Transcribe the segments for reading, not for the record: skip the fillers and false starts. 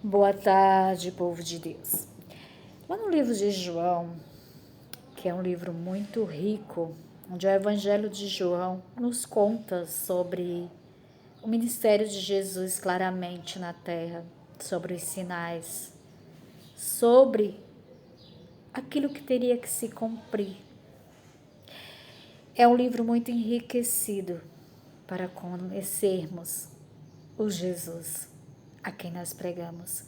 Boa tarde, povo de Deus. Lá no livro de João, que é um livro muito rico, onde o Evangelho de João nos conta sobre o ministério de Jesus claramente na terra, sobre os sinais, sobre aquilo que teria que se cumprir. É um livro muito enriquecido para conhecermos o Jesus a quem nós pregamos.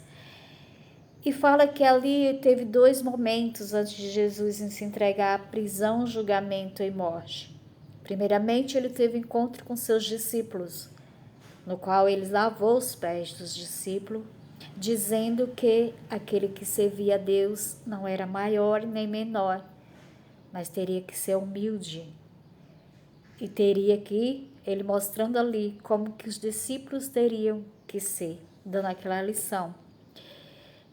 E fala que ali teve 2 momentos antes de Jesus se entregar à prisão, julgamento e morte. Primeiramente, ele teve encontro com seus discípulos, no qual ele lavou os pés dos discípulos, dizendo que aquele que servia a Deus não era maior nem menor, mas teria que ser humilde. E teria que, ele mostrando ali como que os discípulos teriam que ser, dando aquela lição.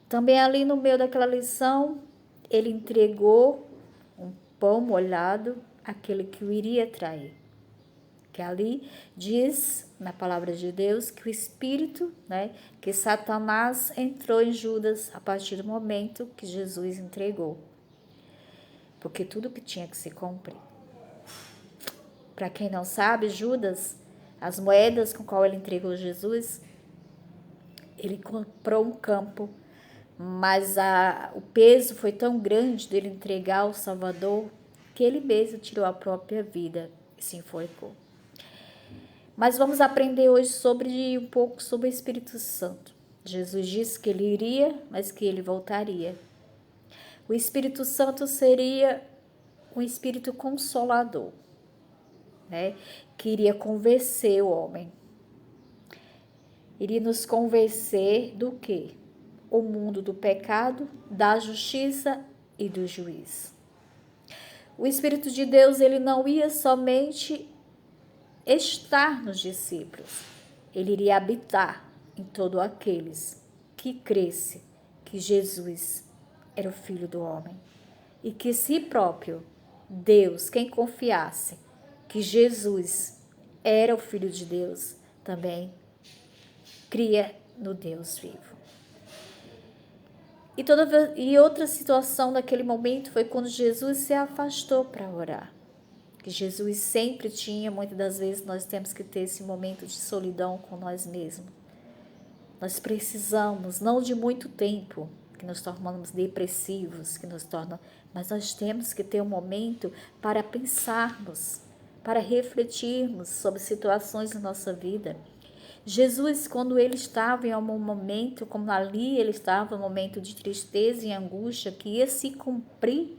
Também ali no meio daquela lição, ele entregou um pão molhado àquele que o iria trair. Que ali diz, na palavra de Deus, que o Espírito, que Satanás entrou em Judas a partir do momento que Jesus entregou. Porque tudo que tinha que se cumprir. Para quem não sabe, Judas, as moedas com qual ele entregou Jesus, ele comprou um campo, mas o peso foi tão grande dele entregar ao Salvador que ele mesmo tirou a própria vida e se enforcou. Mas vamos aprender hoje um pouco sobre o Espírito Santo. Jesus disse que ele iria, mas que ele voltaria. O Espírito Santo seria um Espírito consolador, que iria convencer o homem. Iria nos convencer do quê? O mundo do pecado, da justiça e do juízo. O Espírito de Deus, ele não ia somente estar nos discípulos, ele iria habitar em todos aqueles que cresce que Jesus era o Filho do homem e que si próprio, Deus, quem confiasse que Jesus era o Filho de Deus, também cria no Deus vivo. E outra situação naquele momento foi quando Jesus se afastou para orar. Que Jesus sempre tinha, muitas das vezes nós temos que ter esse momento de solidão com nós mesmos. Nós precisamos, não de muito tempo, que nos tornamos depressivos, mas nós temos que ter um momento para pensarmos, para refletirmos sobre situações da nossa vida. Jesus, quando ele estava em algum momento, como ali ele estava em um momento de tristeza e angústia, que ia se cumprir,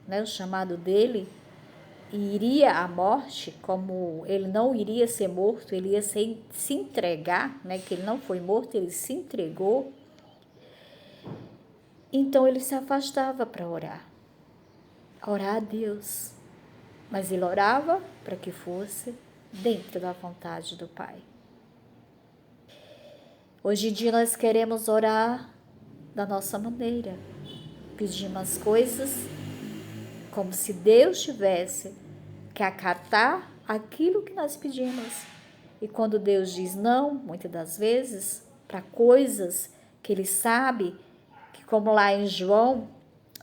o chamado dele, e iria à morte, como ele não iria ser morto, ele ia se entregar, que ele não foi morto, ele se entregou. Então ele se afastava para orar a Deus, mas ele orava para que fosse dentro da vontade do Pai. Hoje em dia nós queremos orar da nossa maneira, pedir umas coisas como se Deus tivesse que acatar aquilo que nós pedimos. E quando Deus diz não, muitas das vezes, para coisas que Ele sabe, que como lá em João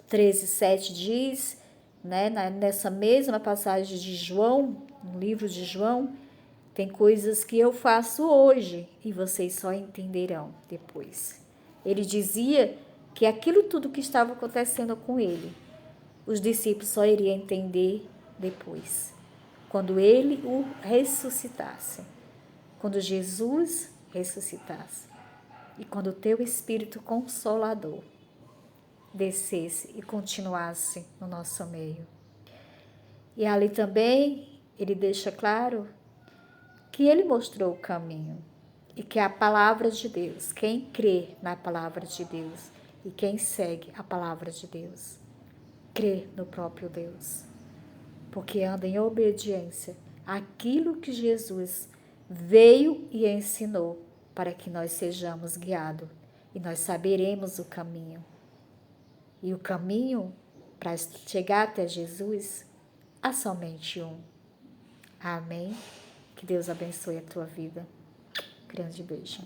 13:7 diz, nessa mesma passagem de João, no livro de João, tem coisas que eu faço hoje e vocês só entenderão depois. Ele dizia que aquilo tudo que estava acontecendo com ele, os discípulos só iriam entender depois, quando ele o ressuscitasse, quando Jesus ressuscitasse e quando o teu Espírito Consolador descesse e continuasse no nosso meio. E ali também ele deixa claro que ele mostrou o caminho e que a palavra de Deus, quem crê na palavra de Deus e quem segue a palavra de Deus, crê no próprio Deus, porque anda em obediência àquilo que Jesus veio e ensinou para que nós sejamos guiados e nós saberemos o caminho. E o caminho para chegar até Jesus há somente um. Amém? Que Deus abençoe a tua vida. Grande beijo.